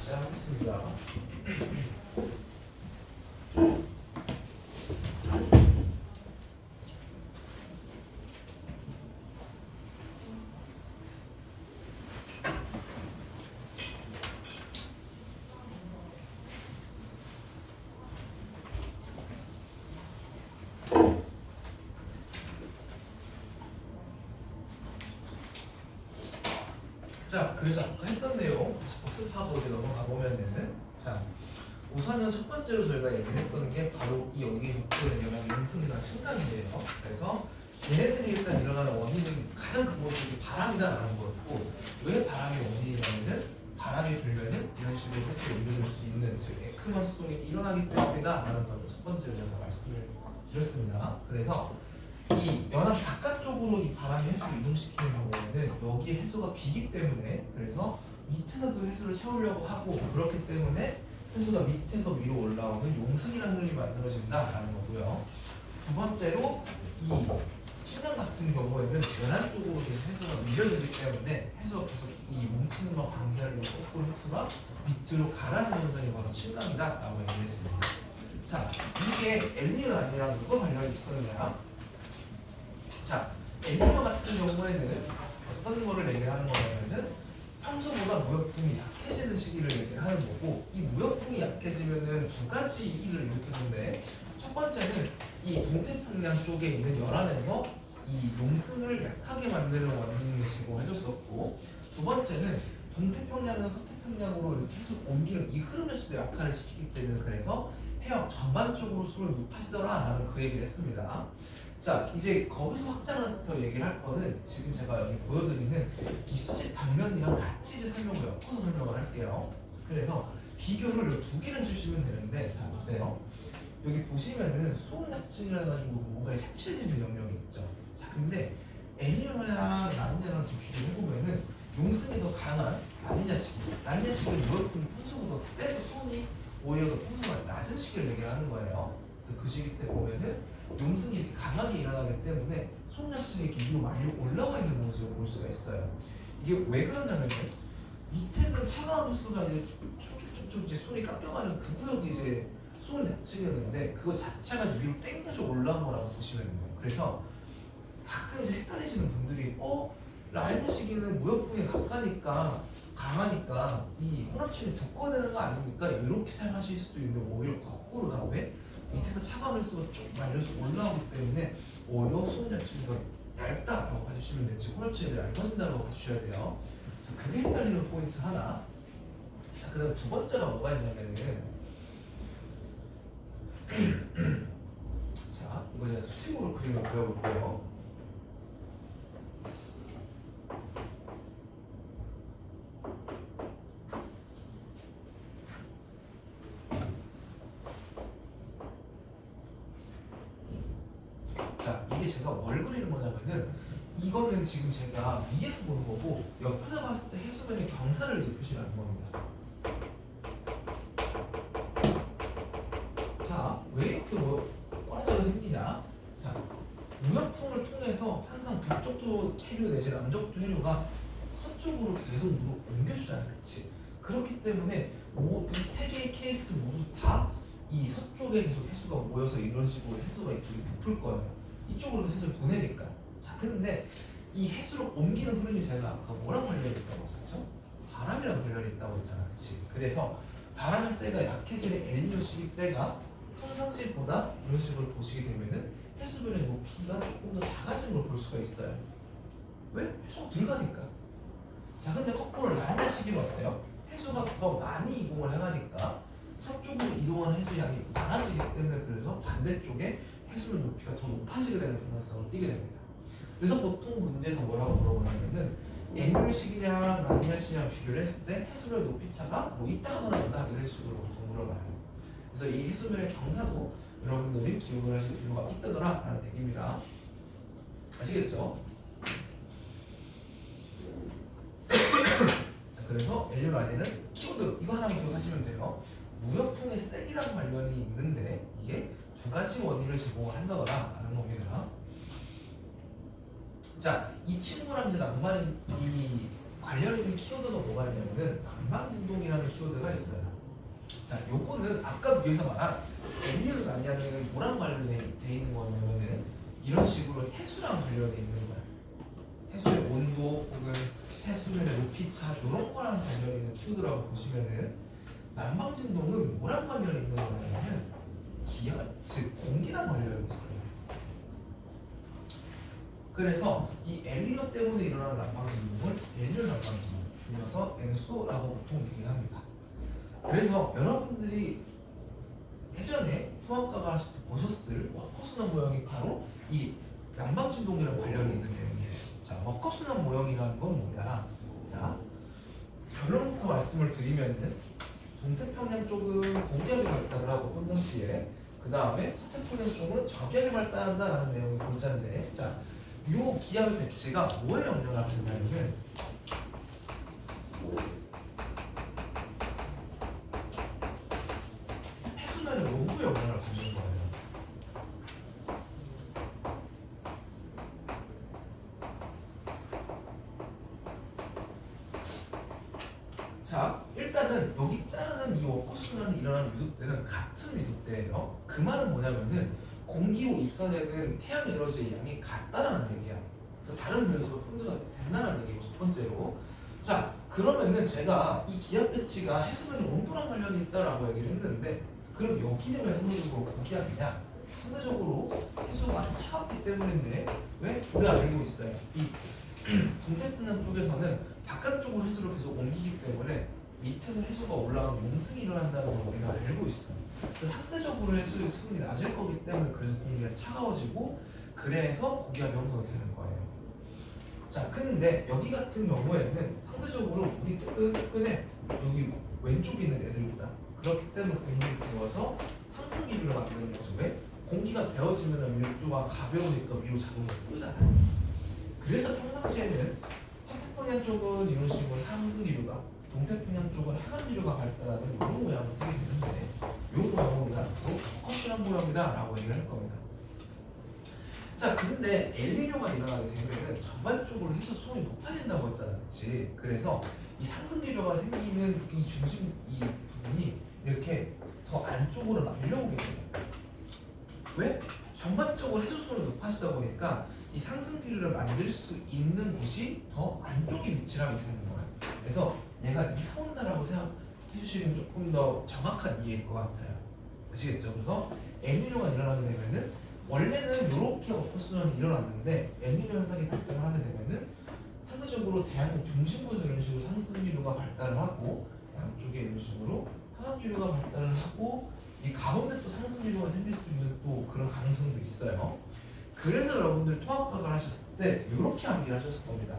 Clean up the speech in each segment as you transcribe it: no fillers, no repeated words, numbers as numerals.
시작하겠습니다. 자, 그래서 아까 했던 내용 다시 복습하고 이제 넘어가 보면은, 자, 우선은 첫 번째로 저희가 얘기했던 게 바로 이 여기 목표는 영향 용승이나 증강이에요. 그래서 얘네들이 일단 일어나는 원인은 가장 근본적인 바람이다라는 거였고, 왜 바람이 원인이냐면은 바람이 불면은 이런 식으로 횟수를 이루어질 수 있는, 즉 에크먼 수동이 일어나기 때문이다라는 걸 첫 번째로 제가 말씀을 드렸습니다. 그래서 이 연합 바깥쪽으로 이 바람이 해수를 이동시키는 경우에는 여기에 해수가 비기 때문에, 그래서 밑에서 그 해수를 채우려고 하고, 그렇기 때문에 해수가 밑에서 위로 올라오는 용승이라는 흐름이 만들어진다라는 거고요. 두 번째로 이 신강 같은 경우에는 연안 쪽으로 계속 해수가 밀려들기 때문에 해수가 계속 이 뭉치는 거 방지하려고 거꾸로 해수가 밑으로 가라앉는 현상이 바로 신강이다라고 얘기했습니다. 자, 이게 엘니뇨 아니랑 누가 관련이 있었냐? 자, 엘니뇨 같은 경우에는 어떤 거를 얘기하는 거냐면은 평소보다 무역풍이 약해지는 시기를 얘기하는 거고, 이 무역풍이 약해지면은 두 가지 일을 일으키는데, 첫 번째는 이 동태평양 쪽에 있는 열안에서 이 용승을 약하게 만드는 원인을 제공해줬었고, 두 번째는 동태평양에서 서태평양으로 이렇게 계속 옮기는 이 흐름에서도 약화를 시키기 때문에, 그래서 해역 전반적으로 수온이 높아지더라라는 그 얘기를 했습니다. 자, 이제 거기서 확장을 해서 더 얘기를 할 거는 지금 제가 여기 보여드리는 이 수직 단면이랑 같이 이제 설명을 엮어서 설명을 할게요. 그래서 비교를 두 개를 주시면 되는데, 자 보세요. 여기 보시면은 수온약층이라 가지고 뭔가에 색칠되는 영역이 있죠. 자, 근데 엘니뇨랑 라니냐랑 지금 비교를 해보면은 용승이 더 강한 라니냐 시기, 라니냐 시기는 무역풍이 평소보다 세서 수온이 오히려 더 평소보다 낮은 시기를 얘기하는 거예요. 그래서 그 시기 때 보면은 용승이 이렇게 강하게 일어나기 때문에 수온약층이 이렇게 위로 많이 올라가 있는 모습을 볼 수가 있어요. 이게 왜 그러냐면은 밑에는 차가운 횟수가 이제 쭉쭉쭉쭉 이제 수온이 깎여가는 그 구역이 이제 수온 약층이었는데, 그거 자체가 위로 땡겨져 올라온 거라고 보시면 돼요. 그래서 가끔 이제 헷갈리시는 분들이 라이트 시기는 무역풍이 강하니까 이 혼합층이 두꺼워야 되는 거 아닙니까? 이렇게 생각하실 수도 있는데, 오히려 거꾸로 다 왜? 밑에서 차가운 횟수가 쭉 말려서 올라오기 때문에 오히려 수온 약층이 더 얇다라고 봐주시면 될지, 혼합층이 더 얇아진다고 봐주셔야 돼요. 그래서 그게 헷갈리는 포인트 하나. 자, 그 다음 두 번째가 뭐가 있냐면은 자, 이거 제가 수식으로 그림을 그려볼게요. 자, 이게 제가 뭘 그리는 거냐면은, 이거는 지금 제가 위에서 보는 거고, 옆에서 봤을 때 해수면의 경사를 이제 표시하는 겁니다. 자, 왜 이렇게 꼬라지가 생기냐? 자, 무역풍을 통해서 항상 북쪽도 해류 내지 남쪽도 해류가 서쪽으로 계속 옮겨주잖아, 그치? 그렇기 때문에 이 세 개의 케이스 모두 다 이 서쪽에 계속 해수가 모여서 이런 식으로 해수가 이쪽에 부풀 거예요. 이쪽으로 해수를 보내니까. 자, 근데 이 해수를 옮기는 흐름이 제가 아까 뭐랑 관련이 있다고 했었죠? 바람이랑 관련이 있다고 했잖아, 그치? 그래서 바람의 세가 약해지는 엘니뇨 시기 때가 평상시보다 이런 식으로 보시게 되면은 해수면의 높이가 조금 더 작아진 걸 볼 수가 있어요. 왜? 해수가 덜 가니까. 자, 근데 거꾸로 라니냐 시기는 어때요? 해수가 더 많이 이동을 해가니까 서쪽으로 이동하는 해수 양이 많아지기 때문에, 그래서 반대쪽에 해수면 높이가 더 높아지게 되는 경향성을 띠게 됩니다. 그래서 보통 문제에서 뭐라고 물어보냐면은 엘니뇨 시기냐 라니냐 시기냐 비교를 했을 때 해수면 높이 차가 뭐 있다가 나온다 이런 식으로 보통 물어봐요. 그래서 이 해수면의 경사도 여러분들이 기억을 하실 필요가 있다더라 라는 얘기입니다. 아시겠죠? 자, 그래서 엘니뇨 라니냐는 키워드 이거 하나만 기억하시면 돼요. 무역풍의 세기랑 관련이 있는데, 이게 두 가지 원인을 제공을 한다더라 라는 겁니다. 자, 이 친구랑 이제 낭만이 이 관련 있는 키워드가 뭐가 있냐면은 난방진동이라는 키워드가 있어요. 자, 요거는 아까 위에서 말한 엔진을 나뉘는 뭐랑 관련돼 있는 거냐면은 이런 식으로 해수랑 관련돼 있는 거야. 해수의 온도 혹은 해수면의 높이 차 이런 거랑 관련 있는 키워드라고 보시면은 난방진동은 뭐랑 관련이 있는 거냐면은 기압, 즉 공기랑 관련이 있어요. 그래서 이 엘니뇨 때문에 일어나는 난방진동을 엘니뇨 난방진동, 줄여서 엔소라고 보통 얘기를 합니다. 그래서 여러분들이 예전에 통합과가 하실 때 보셨을 워커순환 모형이 바로 이 난방진동이랑 관련이 있는 내용이에요. 자, 워커순환 모형이라는 건 뭐냐? 자, 결론부터 말씀을 드리면은 동태평양 쪽은 고기압이 발달을 하고 평상시에 그 다음에 서태평양 쪽은 저기압이 발달한다라는 내용이 골자인데, 자, 요 기압의 배치가 뭐에 영향을 하느냐면은 해수면의 온도에 영향을 받는 거예요. 자, 일단은 여기 자르는 이 워커순환이 일어나는 위도대는 같은 위도대예요. 그 말은 뭐냐면은 공기로 입사되는 태양 에너지의 양이 같다라는 얘기야. 그래서 다른 변수가 평제가 된다는 얘기고, 첫 번째로. 자, 그러면은 제가 이 기압 배치가 해수면의 온도랑 관련이 있다라고 얘기를 했는데, 그럼 여기는 왜 상대적으로 고기압이냐? 상대적으로 해수가 차갑기 때문인데, 왜? 우리가 알고 있어요. 이 동태평양 쪽에서는 바깥쪽으로 해수를 계속 옮기기 때문에 밑에서 해수가 올라가면 용승이 일어난다는 걸 우리가 알고 있어요. 그래서 상대적으로 해수의 수분이 낮을 거기 때문에 그래서 공기가 차가워지고, 그래서 고기압이 형성되는 거예요. 자, 근데 여기 같은 경우에는 상대적으로 우리 뜨끈뜨끈해 여기 왼쪽에 있는 애들보다, 그렇기 때문에 공기를 데워서 상승 기류를 만드는 거죠. 왜? 공기가 데워지면 밀도가 가벼우니까 위로 자동으로 뜨잖아요. 그래서 평상시에는 서태평양 쪽은 이런 식으로 상승 기류가, 동태평양 쪽은 하강 기류가 발달하는 이런 모양을 띠게 되는데, 이 모양을 우리가 워커순환 모양이다라고 얘기를 할 겁니다. 자, 근데 엘니뇨가 일어나게 되면은 전반적으로 해수 수온이 높아진다고 했잖아, 그렇지? 그래서 이 상승 기류가 생기는 이 중심 이 부분이 이렇게 더 안쪽으로 밀려오게 돼요. 왜? 전반적으로 해수 수온이 높아지다 보니까 이 상승 기류를 만들 수 있는 곳이 더 안쪽에 위치를 하게 되는 거예요. 그래서 얘가 이사 온다라고 생각해 주시면 조금 더 정확한 이해일 것 같아요. 아시겠죠? 그래서 엘니뇨가 일어나게 되면은 원래는 이렇게 워커순환이 일어났는데 엘니뇨 현상이 발생을 하게 되면은 상대적으로 대양의 중심부에서 이런 식으로 상승 기류가 발달을 하고, 양쪽에 이런 식으로 하강 기류가 발달을 하고, 이 가운데 또 상승 기류가 생길 수 있는 또 그런 가능성도 있어요. 그래서 여러분들 통합학을 하셨을 때 이렇게 암기를 하셨을 겁니다.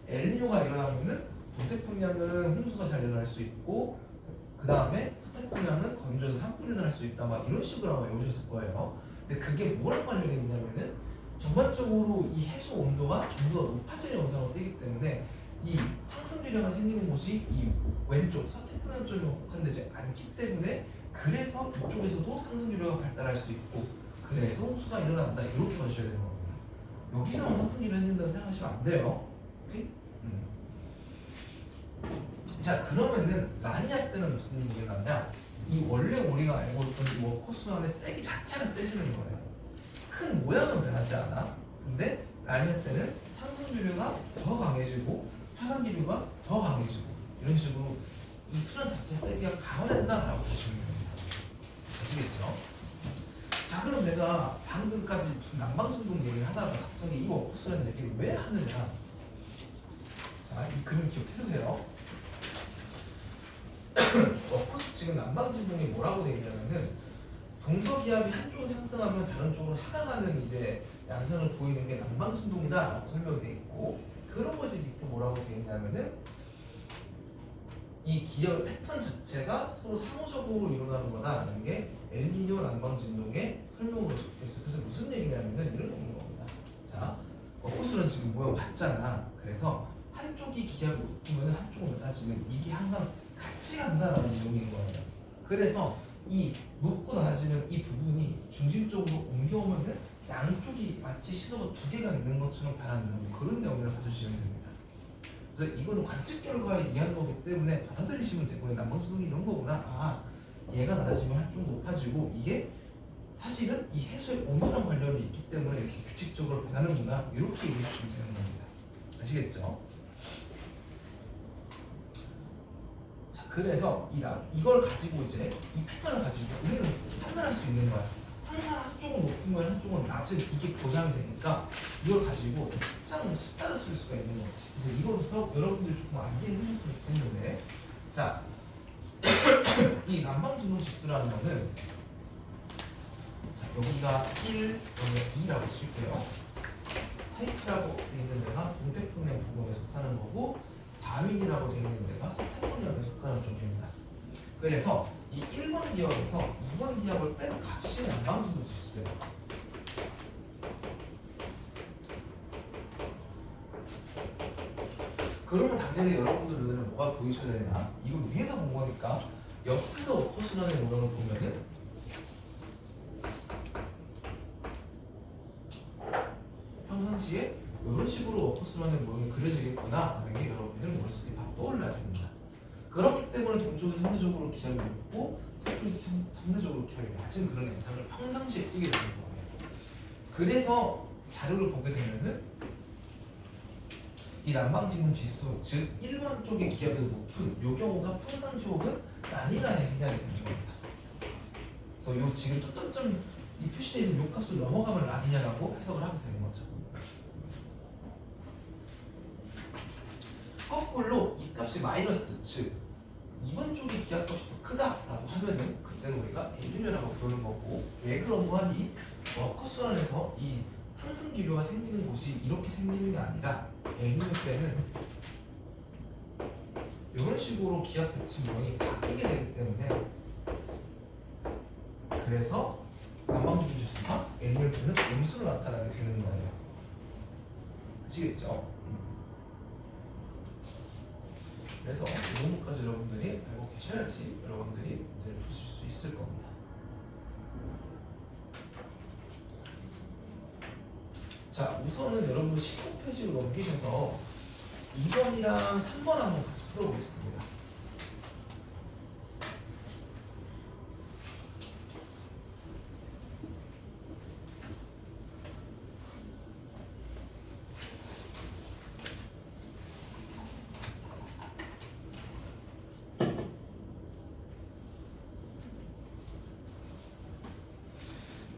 엘니뇨가 일어나면은 동태평양은 홍수가 잘 일어날 수 있고, 그 다음에 서태평양은 건조해서 산불이 날 수 있다, 막 이런 식으로 아마 외우셨을 거예요. 근데 그게 뭐랑 관련이 있냐면은 전반적으로 이 해수 온도가 전부가 높아지는 영상을 띄기 때문에 이 상승 기류가 생기는 곳이 이 왼쪽 서태평양 쪽에 국한되지 않기 때문에, 그래서 이쪽에서도 상승 기류가 발달할 수 있고, 그래서 홍수가 일어난다, 이렇게 봐주셔야 되는 겁니다. 여기서만 상승 기류가 생긴다고 생각하시면 안 돼요. 오케이? 자, 그러면은 라니냐 때는 무슨 일이 일어나냐? 이 원래 우리가 알고 있던 이 워커순환의 세기 자체가 세지는 거예요. 큰 모양은 변하지 않아. 근데 라니냐 때는 상승 기류가 더 강해지고 하강 기류가 더 강해지고, 이런 식으로 이 순환 자체 세기가 강화된다라고 보시면 됩니다. 아시겠죠? 자, 그럼 내가 방금까지 무슨 난방진동 얘기를 하다가 갑자기 이 워커순환 얘기를 왜 하느냐? 자, 이 그림 기억해두세요. 워커스 지금 난방진동이 뭐라고 되어 있냐면은 동서기압이 한쪽으로 상승하면 다른 쪽으로 하강하는 이제 양상을 보이는 게 난방진동이다라고 설명이 되어 있고, 그런 것이 밑에 뭐라고 되어 있냐면은 이 기압 패턴 자체가 서로 상호적으로 일어나는 거다라는 게 엘니뇨 난방진동의 설명으로 적혀 있어요. 그래서 무슨 얘기냐면은 이런 얘기인 겁니다. 자, 워커스는 지금 모양 봤잖아. 그래서 한쪽이 기압이 높으면 한쪽은 낮아지는, 이게 항상 같이 간다라는 내용인 거예요. 그래서 이 높고 낮아지는 이 부분이 중심 쪽으로 옮겨오면은 양쪽이 마치 신호가 두 개가 있는 것처럼 변하는 그런 내용을 봐주시면 됩니다. 그래서 이거는 관측 결과에 의한 거기 때문에 받아들이시면 되고요. 난방수동이 이런 거구나. 아, 얘가 낮아지면 한쪽 높아지고 이게 사실은 이 해수의 온도랑 관련이 있기 때문에 이렇게 규칙적으로 변하는구나. 이렇게 얘기해 주시면 되는 겁니다. 아시겠죠? 자, 그래서 이걸 가지고 이제 이 패턴을 가지고 우리는 판단할 수 있는 거야. 항상 한쪽은 높은 거야, 한쪽은 낮은 이게 보장이 되니까 이걸 가지고 특정 숫자를 쓸 수가 있는 거지. 그래서 이거부터 여러분들이 조금 암기를 해줬으면 좋겠는데, 자, 이 난방진동 지수라는 거는 자, 여기가 1, 여기가 2라고 칠게요. 타이트라고 되어 있는 데가 동태평양 부근에 속하는 거고, 다윈이라고 되어 있는 데가 서태평양에 속하는 쪽입니다. 그래서 이 1번 기압에서 2번 기압을 뺀 값이 난방진도 지수예요. 그러면 당연히 여러분들 눈에는 뭐가 보이셔야 되나? 이거 위에서 본 거니까 옆에서 워커순환의 모형을 보면은 평상시에 이런 식으로 워커순환의 모형이 그려지겠구나 하는 게 여러분들 머릿속에 바로 떠올라야 됩니다. 그렇기 때문에 동쪽이 상대적으로 기압이 높고 서쪽이 상대적으로 기압이 낮은 그런 현상을 평상시에 띄게 되는 거예요. 그래서 자료를 보게 되면은 이 난방진동 지수, 즉 1번 쪽의 기압이 높은 이 경우가 평상시 혹은 라니나에 해당이 되는 겁니다. 그래서 요 지금 점점점 이 표시되어 있는 요 값을 넘어가면 라니냐라고 해석을 하게 되는 거죠. 거꾸로 이 값이 마이너스, 즉 2번 쪽의 기압값이 더 크다라고 하면은 그때는 우리가 엘니뇨라고 부르는 거고, 왜 그런 거 하니? 워커순환에서 이 상승 기류가 생기는 곳이 이렇게 생기는 게 아니라 엘니뇨 때는 이런 식으로 기압 배치 모형이 바뀌게 되기 때문에, 그래서 난방진동 지수가 엘니뇨 때는 음수로 나타나게 되는 거예요. 아시겠죠? 그래서 이 부분까지 여러분들이 알고 계셔야지 여러분들이 문제를 푸실 수 있을 겁니다. 자, 우선은 여러분 19페이지로 넘기셔서 2번이랑 3번 한번 같이 풀어보겠습니다.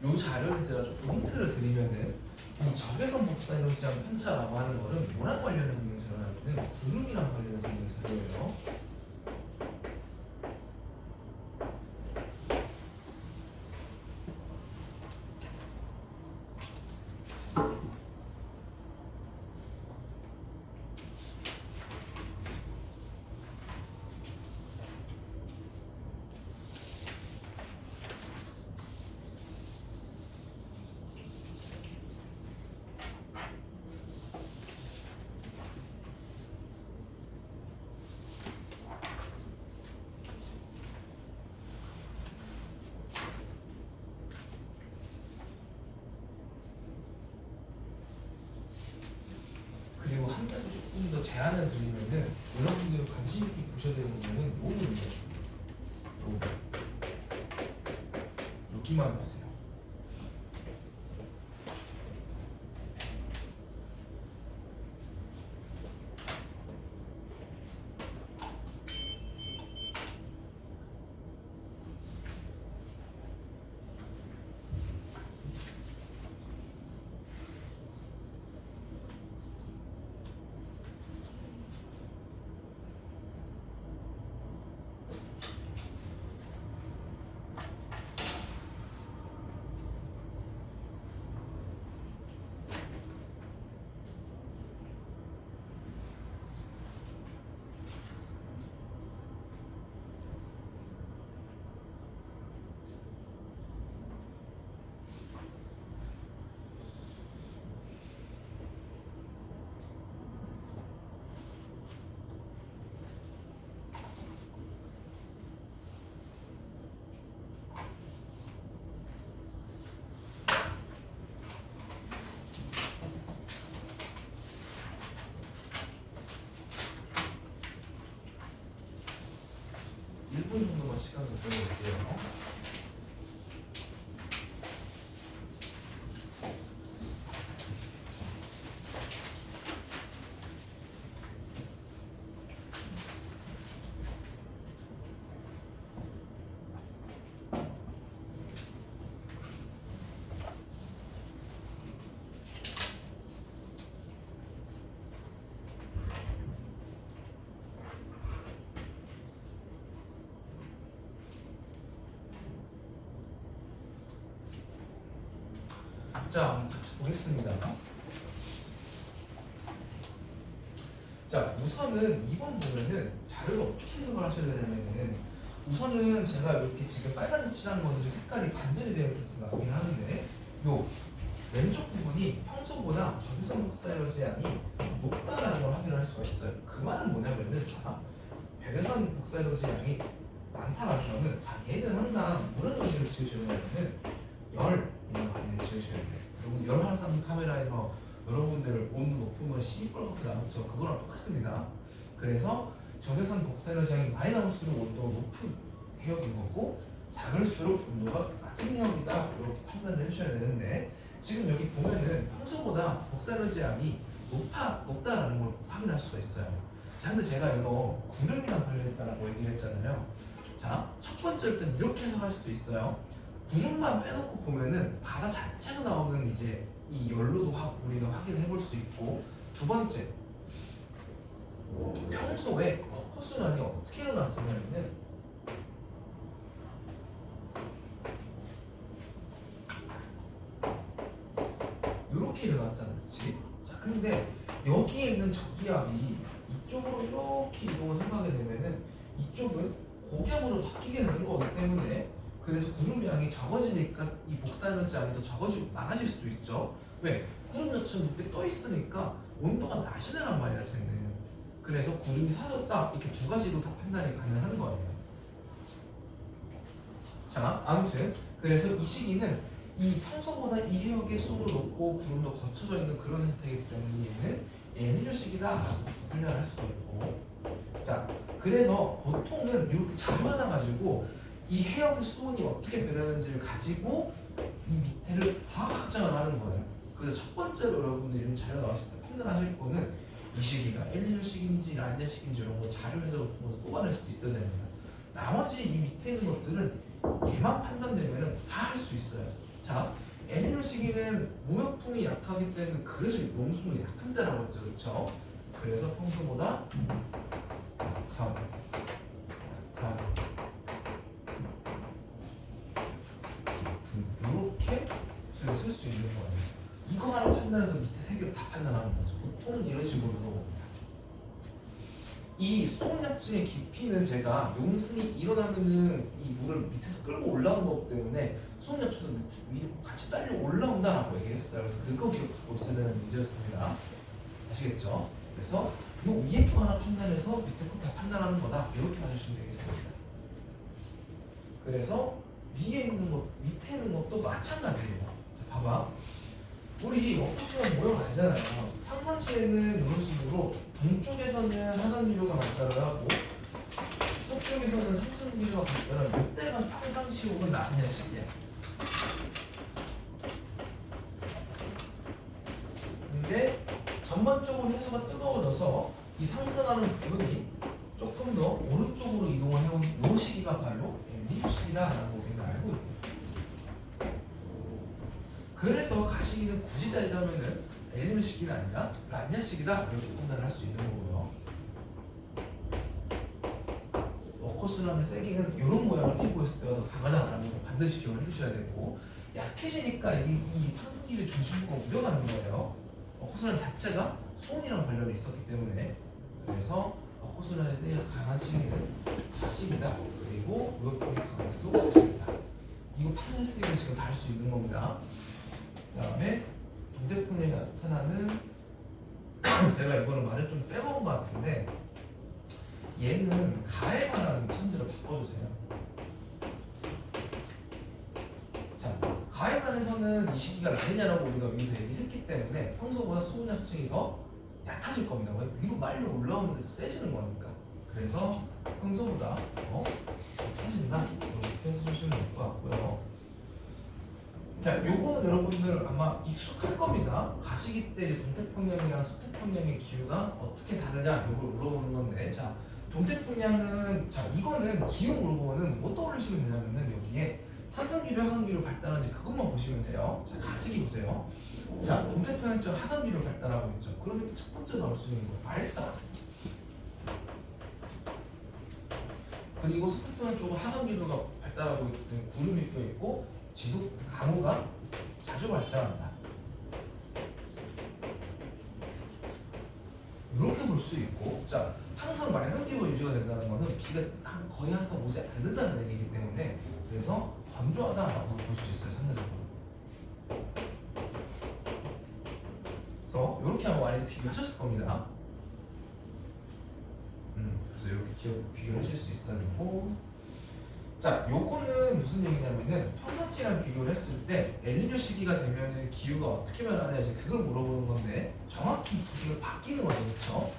이 자료에서 제가 조금 힌트를 드리면은 이 적외선 복사이론 시장 편차라고 하는 거는 뭐랑 관련해 있는 자료냐면은 구름이랑 관련해서 있는 자료예요. 그리고 한 가지 조금 더 제안을 드리면은 여러분들이 관심 있게 보셔야 되는 부분은 이 부분이에요. 여기만 보세요. 1분 정도만 시간 더 써볼게요. 자, 한번 같이 보겠습니다. 자, 우선은 2번 보면은 자료를 어떻게 해석을 하셔야 되냐면은 우선은 제가 이렇게 지금 빨간색 칠한 거는 지금 색깔이 반전이 되어 있어서 나오긴 하는데 요 왼쪽 부분이 평소보다 적외선 복사에너지 양이 높다라는 걸 확인할 수가 있어요. 그 말은 뭐냐면은 자, 백외선 복사에너지 양이 많다라는 거는 자, 얘는 항상 뭐라는 의미로 지으셔야 되냐면은 열 이런 관계를 지으셔야 돼요. 그리고 열 항상 카메라에서 여러분들 온도 높으면 시뻘겋게 나오죠. 그거랑 똑같습니다. 그래서 적외선 복사에너지 양이 많이 나올수록 온도가 높은 해역인 거고 작을수록 온도가 낮은 해역이다 이렇게 판단을 해주셔야 되는데 지금 여기 보면은 평소보다 복사에너지 양이 높다라는 걸 확인할 수가 있어요. 자, 근데 제가 이거 구름이랑 관련했다라고 얘기를 했잖아요. 자, 첫 번째일 땐 이렇게 해석할 수도 있어요. 구름만 빼놓고 보면은 바다 자체가 나오는 이제 이 열로도 우리가 확인해 볼 수 있고 두 번째 평소에 쿼커순환이 어떻게 일어났었냐면은 이렇게 일어났잖아, 그렇지? 자, 근데 여기에 있는 저기압이 이쪽으로 이렇게 이동을 해가게 되면은 이쪽은 고기압으로 바뀌게 되는 거기 때문에 그래서 구름량이 적어지니까 이 복사에너지 양이 더 많아질 수도 있죠. 왜? 구름 자체가 높게 떠 있으니까 온도가 낮으란 말이야, 쟤는. 그래서 구름이 사라졌다 이렇게 두 가지로 다 판단이 가능한 거예요. 자, 아무튼 그래서 이 시기는 이 평소보다 이 해역의 수도 높고 구름도 거쳐져 있는 그런 상태이기 때문에 얘는 에니저 시기다라고 표현할 수가 있고, 자, 그래서 보통은 이렇게 자료하나 가지고 이 해역의 수온이 어떻게 변하는지를 가지고 이 밑에를 다 확장을 하는 거예요. 그래서 첫 번째로 여러분들이 자료 나왔을 때 판단하실 거는 이 시기가 엘니뇨 시기인지 라니냐 시기인지 이런 거 자료 해석을 통해서 뽑아낼 수도 있어야 됩니다. 나머지 이 밑에 있는 것들은 얘만 판단되면 다 할 수 있어요. 자, 엘니뇨 시기는 무역풍이 약하기 때문에 그래서 농수물이 약한 데라고 했죠, 그렇죠? 그래서 평소보다 이렇게 저희가 쓸 수 있는 거예요. 이거 하나 판단해서 밑에 세 개를 다 판단하는 거죠. 보통 이런 식으로 물어봅니다. 이 수온약증의 깊이는 제가 용순이 일어나면은 이 물을 밑에서 끌고 올라온 거기 때문에 수온약증도 위로 같이 딸려 올라온다라고 얘기를 했어요. 그래서 그거 기억하고 있어야 되는 문제였습니다. 아시겠죠? 그래서 이 위에 거 하나 판단해서 밑에 거 다 판단하는 거다 이렇게 봐주시면 되겠습니다. 그래서 위에 있는 것, 밑에 있는 것도 마찬가지예요. 자, 봐봐. 우리 워크수는 모형 알잖아요. 평상시에는 이런 식으로 동쪽에서는 하단 기류가 발달을 하고 서쪽에서는 상승 기류가 발달하는 이때가 평상시 혹은 라니냐 시기야. 근데 전반적으로 해수가 뜨거워져서 이 상승하는 부분이 조금 더 오른쪽으로 이동을 해온 이 시기가 바로 엘니뇨 시기다라고 우리가 알고 있고, 그래서 가시기는 굳이 따지자면은 엘니뇨 시기는 아니라 라니냐 시기다 이렇게 판단할 수 있는 거고요. 워커순환의 세기는 이런 모양을 띠고 있을 때가 더 강하다라는 거 반드시 기억을 해두셔야 되고, 약해지니까 이 상승기를 중심부가 우려가는 거예요. 워커순환 자체가 수온이랑 관련이 있었기 때문에. 그래서 워커순환의 세기가 강한 시기는 가시기다. 그리고 무역풍이 강한 때도 가시기다. 이거 판단했으니까 지금 다 할 수 있는 겁니다. 그 다음에 동태풍이 나타나는 제가 이거는 말을 좀 빼먹은 것 같은데 얘는 가에 관한 문제로 바꿔주세요. 자, 가에 관해서는 이 시기가 라니냐라고 우리가 위에서 얘기를 했기 때문에 평소보다 수온약층이 더 얕아질 겁니다. 왜? 위로 빨리 올라오는 데서 세지는 거니까. 그래서 평소보다 더 자, 요거는 여러분들 아마 익숙할 겁니다. 가시기 때 이제 동태평양이랑 서태평양의 기후가 어떻게 다르냐 요걸 물어보는 건데, 자, 동태평양은, 자, 이거는 기후 물어보면은 뭐 떠올리시면 되냐면은 여기에 산성기류, 하강기류 발달한지 그것만 보시면 돼요. 자, 가시기 보세요. 자, 동태평양처럼 하강기류 발달하고 있죠. 그러면 첫 번째 나올 수 있는 거 발달. 그리고 서태평양 쪽은 하강기류가 발달하고 있는 구름이 껴 있고 지속 강우가 자주 발생한다. 이렇게 볼 수 있고, 자, 항상 맑은 기후가 유지가 된다는 것은 비가 거의 항상 오지 않는다는 얘기이기 때문에, 그래서 건조하다라고 볼 수 있어요, 상대적으로. 그래서 이렇게 한번 많이 비교하셨을 겁니다. 그래서 이렇게 비교하실 수 있어야 되고, 자, 요거는 무슨 얘기냐면은 평상시랑 비교를 했을 때 엘니뇨 시기가 되면은 기후가 어떻게 변하냐, 이제 그걸 물어보는 건데, 정확히 두 개가 바뀌는 거죠, 그렇죠?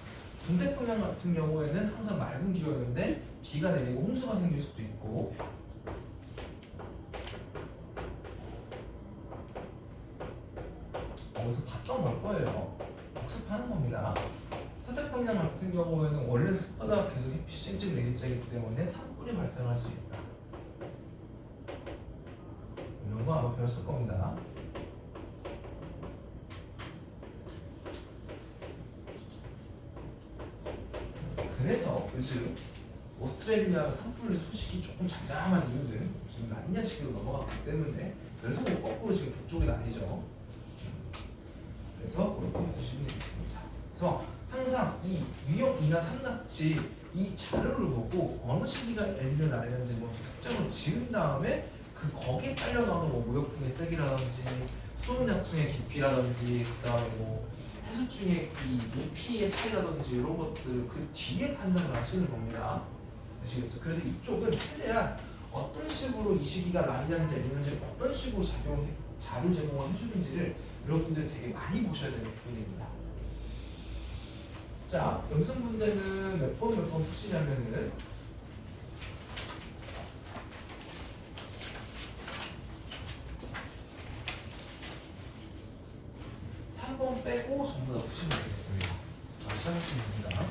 동태평양 같은 경우에는 항상 맑은 기후였는데 비가 내리고 홍수가 생길 수도 있고, 어디서 봤던 걸 거예요. 복습하는 겁니다. 서태평양 같은 경우에는 원래 습하다 계속 햇빛이 쨍쨍 내릴 때이기 때문에 산불이 발생할 수 있다. 이런 거 아마 배웠을 겁니다. 그래서 요즘 오스트레일리아 산불 소식이 조금 잠잠한 이유는 지금 라니냐 시기로 넘어갔기 때문에, 그래서 뭐 거꾸로 지금 북쪽이 난리죠. 그래서 그렇게 보시면 되겠습니다. 그래서 항상 이 유형 2나 3같이 이 자료를 보고 어느 시기가 엘니뇨 날이는지 뭐 특정을 지은 다음에 그 거기에 딸려 나오는 뭐 무역풍의 세기라든지 수온약층의 깊이라든지 그다음에 뭐 해수중의 이 높이의 차이라든지 이런 것들 그 뒤에 판단을 하시는 겁니다. 아시겠죠? 그래서 이쪽은 최대한 어떤 식으로 이 시기가 라니냐인지 엘니뇨인지 어떤 식으로 자료 제공을 해주는지를 여러분들이 되게 많이 보셔야 되는 부분입니다. 자, 염승 문제는 몇 번 푸시냐면은 3번 빼고 전부 다 푸시면 되겠습니다. 자, 시작하시면 됩니다.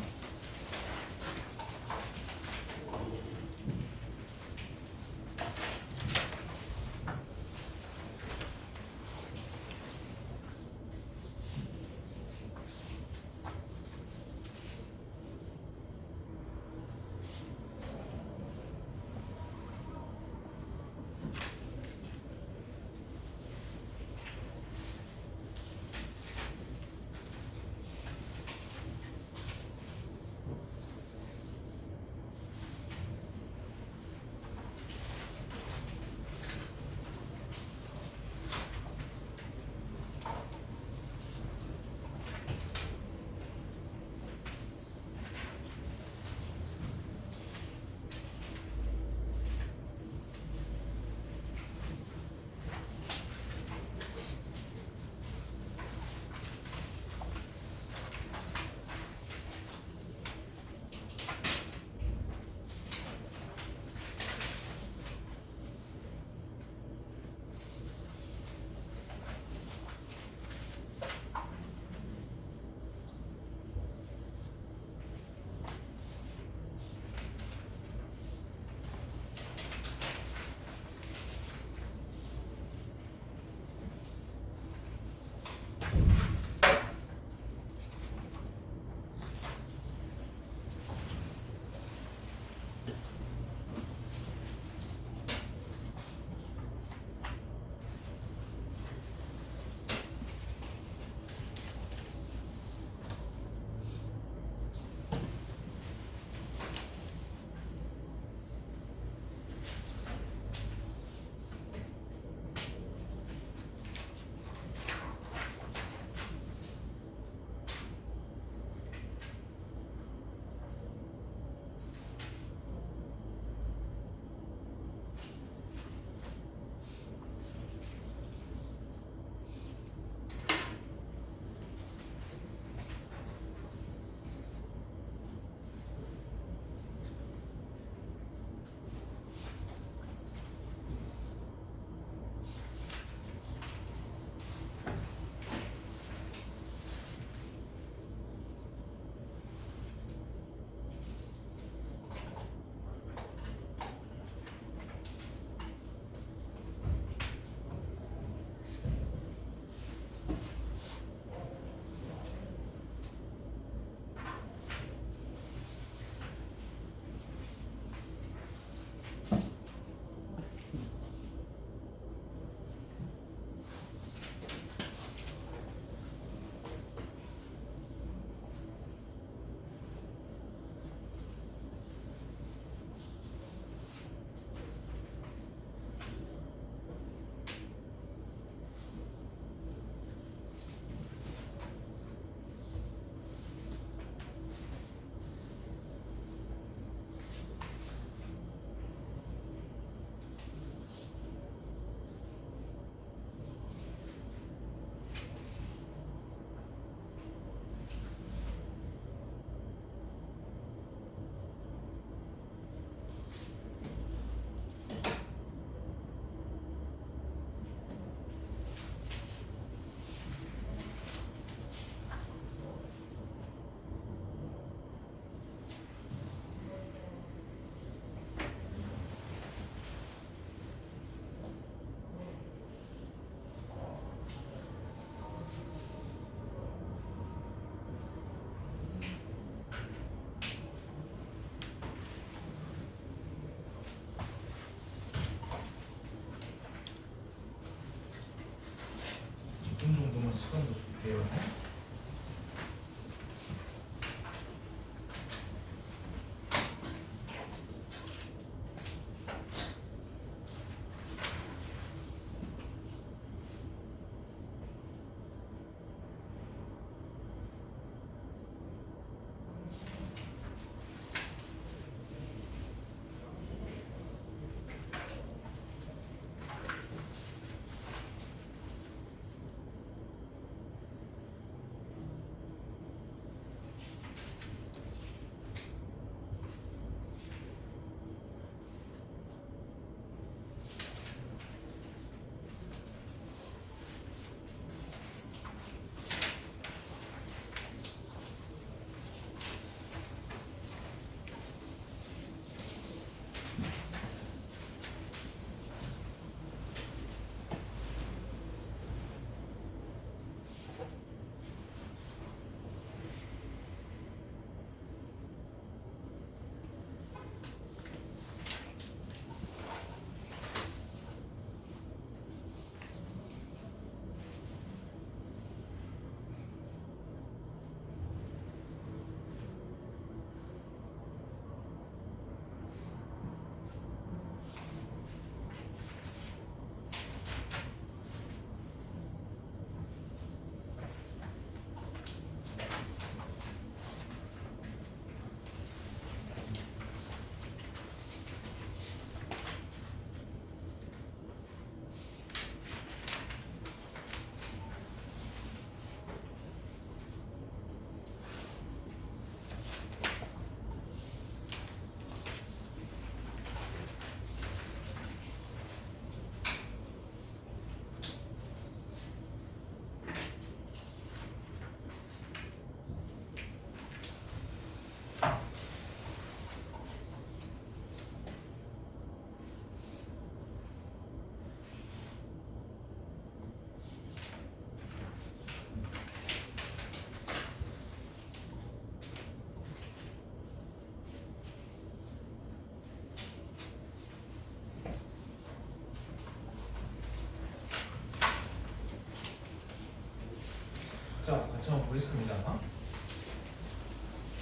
가보겠습니다.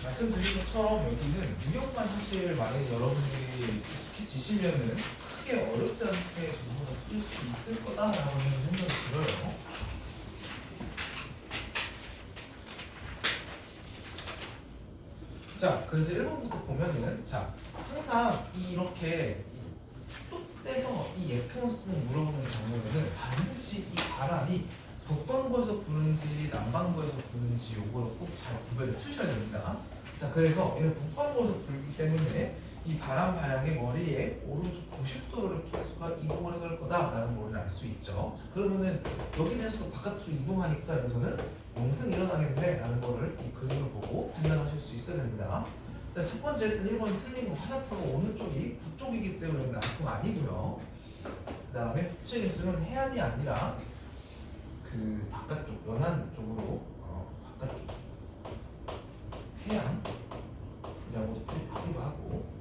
말씀드린 것처럼 여기는 유형만 사실 만약에 여러분들이 익숙해지시면은 크게 어렵지 않게 전부 다 풀 수 있을 거다라고 생각이 들어요. 자, 그래서 1번부터 보면은 자, 항상 이렇게 뚝 떼서 이 예크모스만 물어보는 경우에는 반드시 이 바람이 북반구에서 부는지 남반구에서 부는지 요거를 꼭 잘 구별해 주셔야 됩니다. 자, 그래서 얘는 북반구에서 불기 때문에 이 바람 방향의 머리에 오른쪽 90도로 이렇게 해수가 이동을 해갈 거다라는 걸 알 수 있죠. 자, 그러면은 여기 해수가 바깥으로 이동하니까 여기서는 용승이 일어나겠네 라는 거를 이 그림을 보고 판단하실 수 있어야 됩니다. 자, 첫 번째 1번 틀린 거 화살표가 오는 쪽이 북쪽이기 때문에 남쪽 아니고요. 그 다음에 북측의 수는 해안이 아니라 그 바깥쪽 연안 쪽으로 바깥쪽 해안이라고도 표기하기도 하고,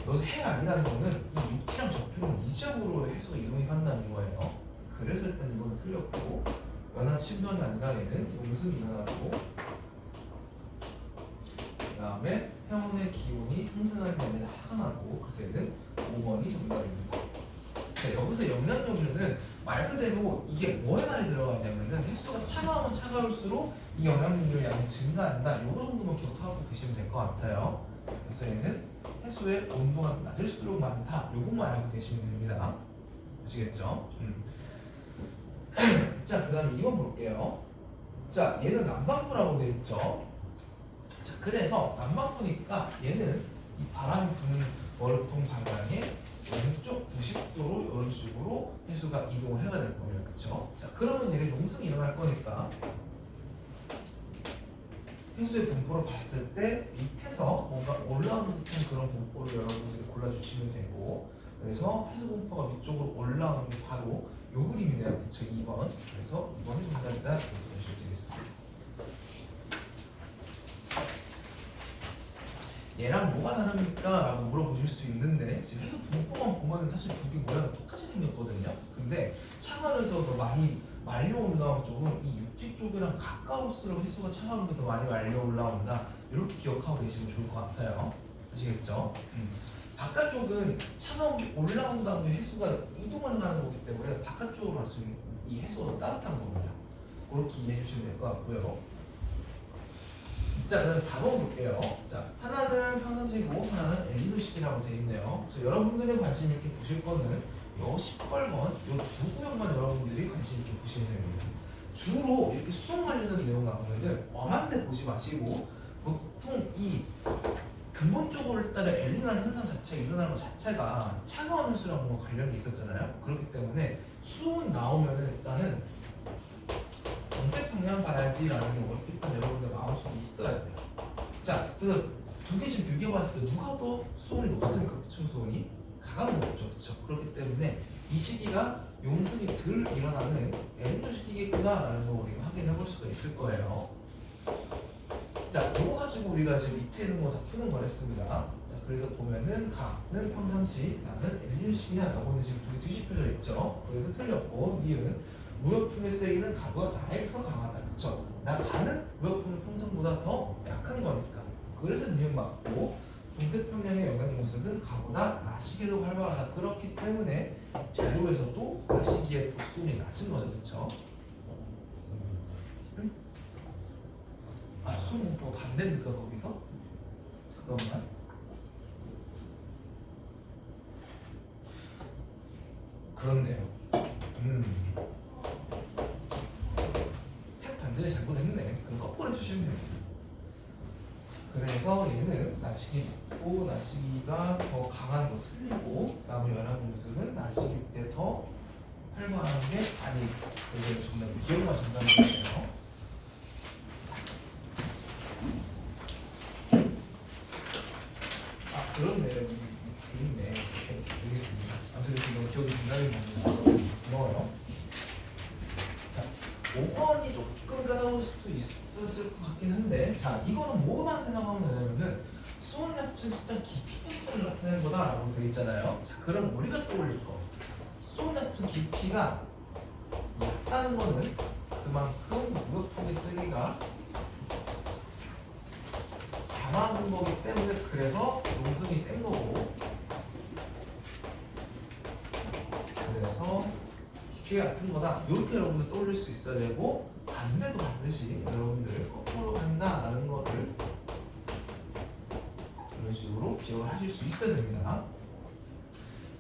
여기서 해안이라는 거는 이 육지랑 접해있는 이 지역으로 해수가 이동이 간다는 거예요. 그래서 일단 이거는 틀렸고, 연안 친변이 아니라 얘는 용승이 일어나고, 그 다음에 해운의 기온이 상승하는 게 아니라 하강하고, 그래서 얘는 5번이 정답입니다. 자, 여기서 영향요율은 말 그대로 이게 뭐에 많이 들어가냐면은 횟수가 차가우면 차가울수록 이 영향요율 양이 증가한다. 요거 정도만 기억하고 계시면 될 것 같아요. 그래서 얘는 해수의 온도가 낮을수록 많다. 요것만 알고 계시면 됩니다. 아시겠죠? 자, 그 다음에 2번 볼게요. 자, 얘는 남반구라고 되어 있죠. 자, 그래서 남반구니까 얘는 이 바람이 부는 월통 방향에 왼쪽 90도로 이런 식으로 해수가 이동을 해야 될 겁니다. 그쵸? 자, 그러면 얘는 용승이 일어날 거니까 해수의 분포를 봤을 때 밑에서 뭔가 올라오는 듯한 그런 분포를 여러분들이 골라주시면 되고, 그래서 해수 분포가 위쪽으로 올라오는 게 바로 요 그림이네요. 그쵸? 2번. 그래서 2번이 정답이다. 이렇게 보시면 되겠습니다. 얘랑 뭐가 다릅니까? 라고 물어보실 수 있는데, 지금 해수 분포만 보면 사실 두 개 모양이 똑같이 생겼거든요. 근데 차가면서 더 많이 말려 올라온 쪽은 이 육지 쪽이랑 가까울수록 해수가 차가운 게 더 많이 말려 올라온다. 이렇게 기억하고 계시면 좋을 것 같아요. 아시겠죠? 바깥쪽은 차가운 게 올라온 다음에 해수가 이동을 하는 거기 때문에 바깥쪽으로 갈수록 이 해수가 더 따뜻한 겁니다. 그렇게 이해해 주시면 될 것 같고요. 자, 그다음 4번 볼게요. 자, 하나는 평상시고 하나는 엘리노식이라고 되어 있네요. 그래서 여러분들이 관심 있게 보실 거는 요 10번번 요 두 구역만 여러분들이 관심 있게 보시면 됩니다. 주로 이렇게 수송 관련된 내용 나오면은 엄한데 보지 마시고, 보통 이 근본적으로 따라 엘리노라는 현상 자체가 일어나는 것 자체가 차가운 해수랑 뭔가 관련이 있었잖아요. 그렇기 때문에 수온 나오면은 일단은 정대평양 가야지라는 게 일단 여러분들 마음속에 있어야 돼요. 자, 그래서 두 개 지금 비교해봤을 때 누가 더 수온이 높습니까? 그쵸? 수온이 가감은 높죠. 그쵸? 그렇기 때문에 이 시기가 용승이 덜 일어나는 엘니뇨 시기겠구나라는 거 우리가 확인해 볼 수가 있을 거예요. 자, 이거 가지고 우리가 지금 밑에 있는 거 다 푸는 거랬습니다. 자, 그래서 보면은 가는 평상시, 나는 엘니뇨 시기냐? 라고는 지금 두 개 뒤집혀져 있죠. 그래서 틀렸고, 니은 무역풍의 세기는 가보다 나에서 강하다. 그쵸? 나 가는 무역풍은 평상보다 더 약한 거니까. 그래서 니은 맞고, 동태평양의 영향 모습은 가보다 나시기에도 활발하다. 그렇기 때문에 자료에서도 나시기에 더 수온이 낮은 거죠. 그쵸? 아, 수온 공포가 반대입니까? 거기서? 잠깐만. 그렇네요. 완전히 잘못했네. 그럼 거꾸로 해주시면 됩니다. 그래서 얘는 나시기 있고 나시기가 더 강한 거 틀리고, 그 다음에 연한 모습은 나시기 때 더 활발한 게 아니고, 이게 정답 기억만 정답이네요. 아, 그렇네. 여기 있네. 알겠습니다. 아무튼 지금 기억이 정답이 고마워요. 자, 5번이 조금 까다로울 수도 있었을 것 같긴 한데, 자, 이거는 뭐만 생각하면 되냐면은 수온 약층 시점 깊이 편차를 나타내는 거다라고 되어 있잖아요. 자, 그럼 우리가 떠올릴 거, 수온 약층 깊이가 낮다는 거는 그만큼 무역폭의 세기가 담아둔 거기 때문에 그래서 용승이 센 거고, 그래서 깊이가 같은 거다. 이렇게 여러분들 떠올릴 수 있어야 되고, 반대도 반드시 여러분들 거꾸로 간다라는 거를 이런 식으로 기억을 하실 수 있어야 됩니다.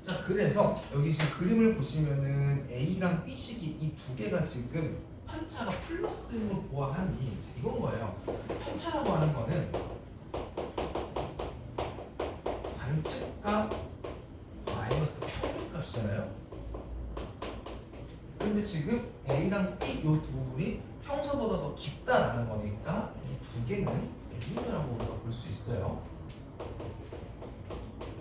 자, 그래서 여기 지금 그림을 보시면은 A랑 B식이 이 두 개가 지금 편차가 플러스인 걸 보아하니, 자, 이건 거예요. 편차라고 하는 거는 관측값 마이너스 평균값이잖아요. 근데 지금 A랑 B 이 두 부분이 평소보다 더 깊다라는 거니까 이 두 개는 엘리니어라고 우리가 볼 수 있어요.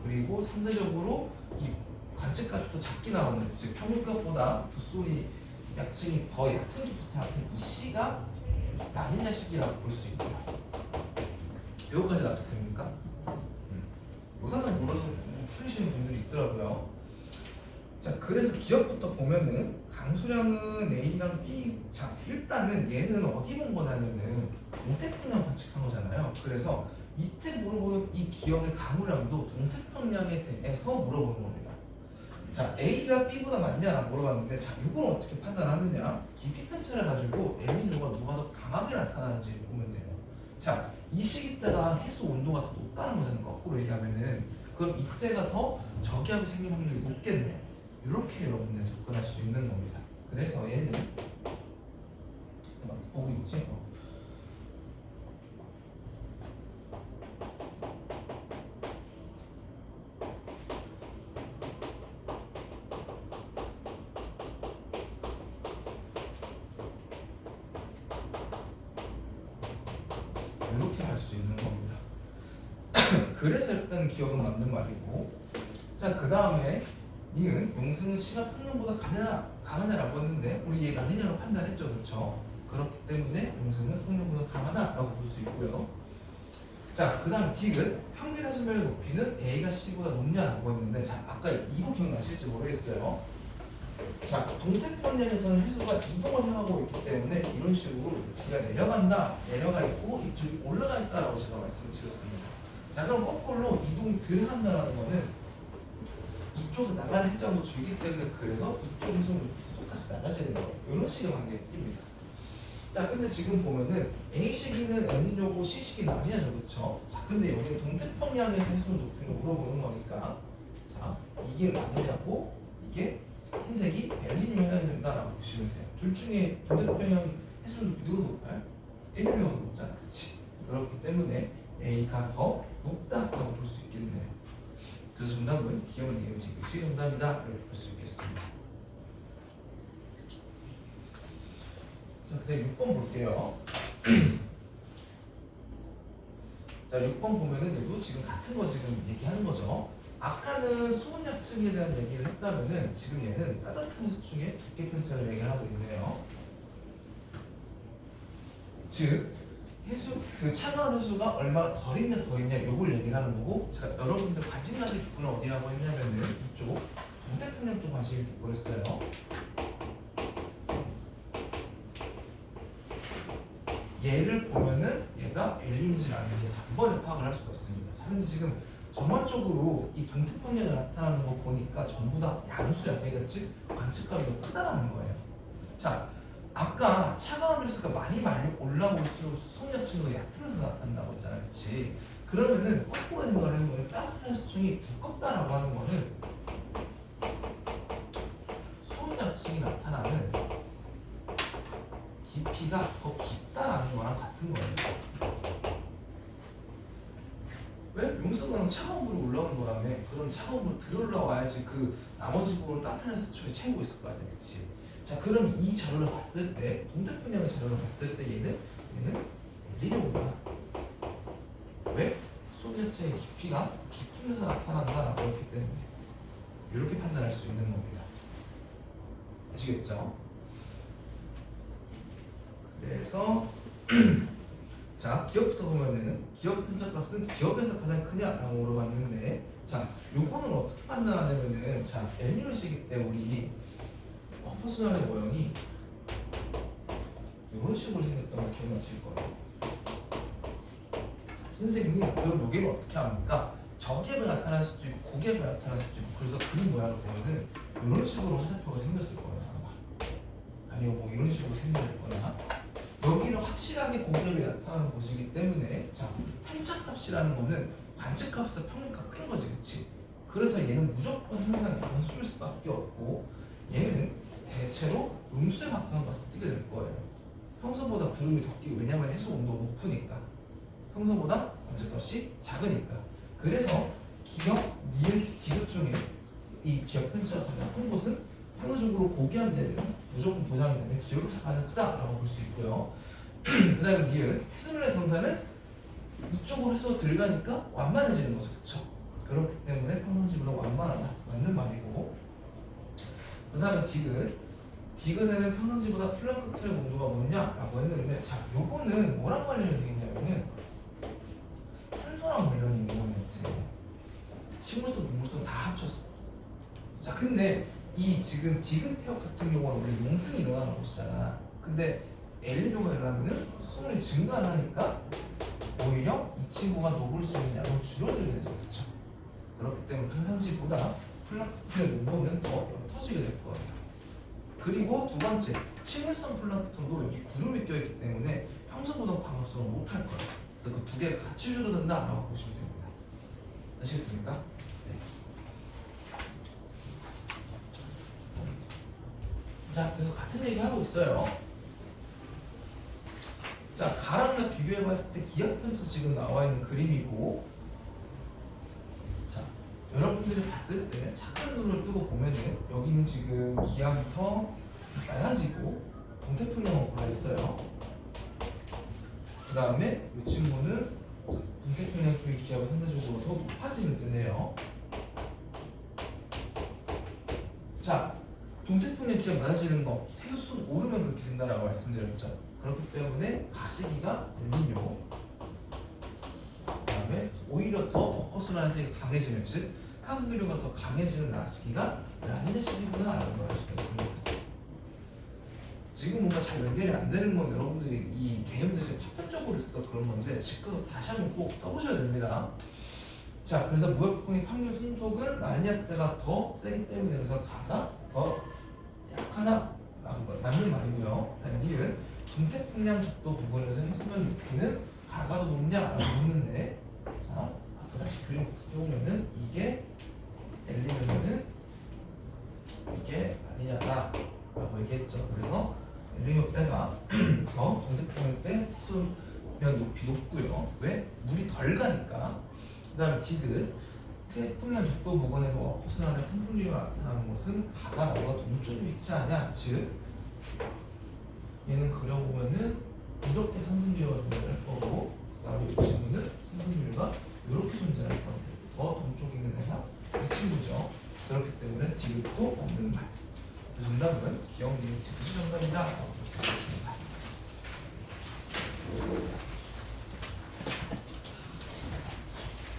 그리고 상대적으로 이 관측값이 더 작게 나오는, 즉 평균값보다 붓소리 약층이 더 얕은 기프트 같은 이 C가 라니냐식이라고 볼 수 있고요. 여기까지 납득됩니까? 요상은 모르서 풀리시는 분들이 있더라고요. 자, 그래서 기억부터 보면은 강수량은 A랑 B. 자, 일단은 얘는 어디 본 거냐면은 동태평양 관측한 거잖아요. 그래서 밑에 물어보는 이 기억의 강우량도 동태평양에 대해서 물어보는 겁니다. 자, A가 B보다 많냐라고 물어봤는데, 자, 이걸 어떻게 판단하느냐? 깊이 편차를 가지고 엘니뇨가 누가 더 강하게 나타나는지 보면 돼요. 자, 이 시기 때가 해수 온도가 더 높다는 거잖아요. 거꾸로 얘기하면은 그럼 이때가 더 저기압이 생길 확률이 높겠네. 이렇게 여러분들 접근할 수 있는 겁니다. 그래서 얘는 보고 있지? 이렇게 할 수 있는 겁니다. 그래서 일단 기억은 맞는 말이고, 자, 그 다음에 니는 용승은 시가 평균보다 강하냐라고 했는데 우리 얘가 아니냐고 판단했죠, 그렇죠? 그렇기 때문에 용승은 평균보다 강하다라고 볼 수 있고요. 자, 그 다음 D는 평균 해수면의 높이는 A가 C보다 높냐라고 했는데, 자, 아까 이거 기억나실지 모르겠어요. 자, 동태평양에서는 해수가 이동을 향하고 있기 때문에 이런 식으로 비가 내려간다, 내려가 있고 이쪽이 올라가 있다라고 제가 말씀을 드렸습니다. 자, 그럼 거꾸로 이동이 덜 한다는 거는 이쪽에서 나가는 해수량도 줄기 때문에 그래서 이쪽 해수량도 똑같이 낮아지는 거예요. 이런 식의 관계가 낍니다. 자, 근데 지금 보면은 A 시기는 엘니뇨고 C 시기는 아니냐죠, 그렇죠? 자, 근데 여기 동태평양에서 해수면 높이를 물어보는 거니까, 자, 이게 아니냐고, 이게 흰색이 엘니뇨 해당이 된다라고 보시면 돼요. 둘 중에 동태평양 해수면 높이 누가 더 높아요? 엘니뇨가 더 높잖아, 그렇지? 그렇기 때문에 A가 더 높다라고 볼 수 있겠네요. 그래서 정답은 기억은 이행식 정답이다 이렇게 볼 수 있겠습니다. 자, 그다음 6번 볼게요. 자, 6번 보면은 얘도 지금 같은 거 지금 얘기하는 거죠. 아까는 수온약층에 대한 얘기를 했다면은 지금 얘는 따뜻한 해수 중에 두께 편차를 얘기를 하고 있네요. 즉 해수, 그 차가운 해수가 얼마나 덜 있냐 더 있냐 요걸 얘기를 하는 거고, 자, 여러분들 관심 가질 부분은 어디라고 했냐면은 이쪽 동태평양 쪽 관심을 보였어요. 얘를 보면은 얘가 엘니뇨인지라는 게 단번에 파악을 할 수가 있습니다. 자, 근데 지금 전반적으로 이 동태평양에 나타나는 거 보니까 전부 다 양수야. 그러니까 즉 관측값이 더 크다라는 거예요. 자, 아까 차가운 해수가 많이 올라올수록 수온약층도 얕은 데서 나타난다고 했잖아, 그렇지? 그러면은 거꾸로 생각을 해보면 따뜻한 해수층이 두껍다라고 하는 거는 수온약층이 나타나는 깊이가 더 깊다라는 거랑 같은 거예요. 왜? 용수는 차가운 물이 올라오는 거라며. 그럼 차가운 물 들어올라와야지 그 나머지 부분을 따뜻한 해수층이 채우고 있을 거 아니야, 그렇지? 자, 그럼 이 자료를 봤을 때, 동태평양의 자료를 봤을 때 얘는 엘니뇨구나. 왜? 수온약층의 깊이가 더 깊은 데서 나타난다라고 했기 때문에 이렇게 판단할 수 있는 겁니다. 아시겠죠? 그래서 자, 기업부터 보면은 기업 편차값은 기업에서 가장 크냐라고 물어봤는데, 자, 요거는 어떻게 판단하냐면은, 자, 엘니뇨 시기 때 우리 허브순환의 모형이 이런 식으로 생겼던 거 기억나실 거예요. 선생님, 그럼 여기를 어떻게 합니까? 저기압이 나타날 수도 있고 고기압이 나타날 수도 있고 그래서 그림 모양을 보면은 이런 식으로 화살표가 생겼을 거예요. 아마. 아니면 뭐 이런 식으로 생겼거나 여기는 확실하게 고기압이 나타나는 곳이기 때문에 자, 편차값이라는 거는 관측값에서 평균값 뺀 거지, 그치? 그래서 얘는 무조건 항상 양수일 수밖에 없고 얘는 대체로 음수에 가까운 값을 띄게 될 거예요. 평소보다 구름이 더 끼고 왜냐면 해수 온도가 높으니까 평소보다 관측값이 작으니까. 그래서 기억, 니은, 디귿 중에 이 기억 편차가 가장 큰 곳은 상대적으로 고기압이 되면 무조건 보장이 되는 기억에서 가장 크다라고 볼 수 있고요. 그 다음에 니은, 해수면의 경사는 이쪽으로 해서 들어가니까 완만해지는 거죠, 그쵸? 그렇기 때문에 평상시보다 완만하다, 맞는 말이고. 그 다음에 디귿에는 평상시보다 플랑크 틀의 온도가 뭐냐라고 했는데, 자, 요거는 뭐랑 관련이 되어 있냐면은 산소랑 관련이 있는 거였지. 식물성, 동물성 다 합쳐서. 자, 근데 이 지금 디귿 해역 같은 경우는 원래 용승이 일어나는 곳이잖아. 근데 엘니뇨가 일어나면은 수온이 증가하니까 오히려 이 친구가 녹을 수 있는 양은 줄어들게 되죠, 그렇죠? 그렇기 때문에 평상시보다 플랑크톤의 농도는 더 터지게 될 거예요. 그리고 두 번째, 식물성 플랑크톤도 여기 구름이 껴있기 때문에 평소보다 광합성을 못할 거예요. 그래서 그 두 개가 같이 줄어든다라고 보시면 됩니다. 아시겠습니까? 네. 자, 그래서 같은 얘기 하고 있어요. 자, 가랑이랑 비교해봤을 때 기압편차 지금 나와 있는 그림이고, 자, 여러분들이 봤을 때 착한 눈을 뜨고 보면은 여기는 지금 기압이 더 낮아지고 동태평양은 올라 있어요. 그 다음에 이 친구는 동태평양 쪽의 기압이 상대적으로 더 높아지는 뜨네요. 자, 동태평양 기압 낮아지는 거 세수순 오르면 그렇게 된다라고 말씀드렸죠. 그렇기 때문에 가시기가 엘니뇨. 그 다음에 오히려 더 벚꽃순환 세력이 강해지는, 즉 하극기류가 더 강해지는 나시기가 라니냐 시기구나 라고 말할 수가 있습니다. 지금 뭔가 잘 연결이 안 되는 건 여러분들이 이 개념들 지금 파편적으로 있어서 그런 건데 지금도 다시 한번 꼭 써보셔야 됩니다. 자, 그래서 무역풍의 평균 순속은 라니냐 때가 더 세기 때문에 그래서 가가 더 약하다 맞는 말이고요. 니은 동태평양 적도 부근에서 해수면 높이는 가가 더 높냐라고 묻는데, 자, 아까 다시 그림 복습해보면은 이게 엘니뇨면은 이게 라니냐다라고 얘기했죠. 그래서 엘니뇨 때가 더 동태평양 때 해수면 높이 높고요. 왜? 물이 덜 가니까. 그 다음에 디귿 태평양 적도 부근에서 벚꽃순환의 상승률이 나타나는 곳은 가가 나보다 동쪽에 위치하냐, 즉 얘는 그려보면은 이렇게 상승률가 존재할 거고, 그 다음에 이 친구는 상승률가 이렇게 존재할 거고, 더 동쪽에 있는 애가 이 친구죠. 그렇기 때문에 디귿도 맞는 말. 정답은 기억 니은 디귿이 정답이다 라고 볼 수 있습니다.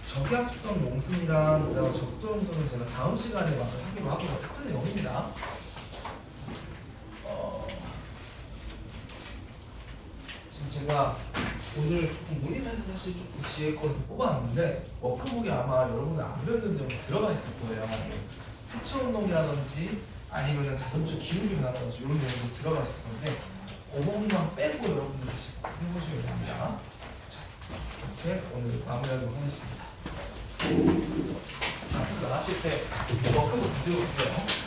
저기압성 용승이랑 그다음에 적도 용승은 제가 다음 시간에 와서 하기로 하고요. 같은 내용입니다. 지금 제가 오늘 조금 무리해서 사실 조금 지혜 거를 뽑아놨는데 워크북에 아마 여러분들 안 배웠는 내용이 들어가 있을 거예요. 세체 운동이라든지 아니면 자전축 기울기 변화라든지 이런 내용이 들어가 있을 건데 그 부분만 빼고 여러분들 다시 복습해보시면 됩니다. 자, 이렇게 오늘 마무리하도록 하겠습니다. 자, 그래서 나가실 때 워크북 가지고 오세요.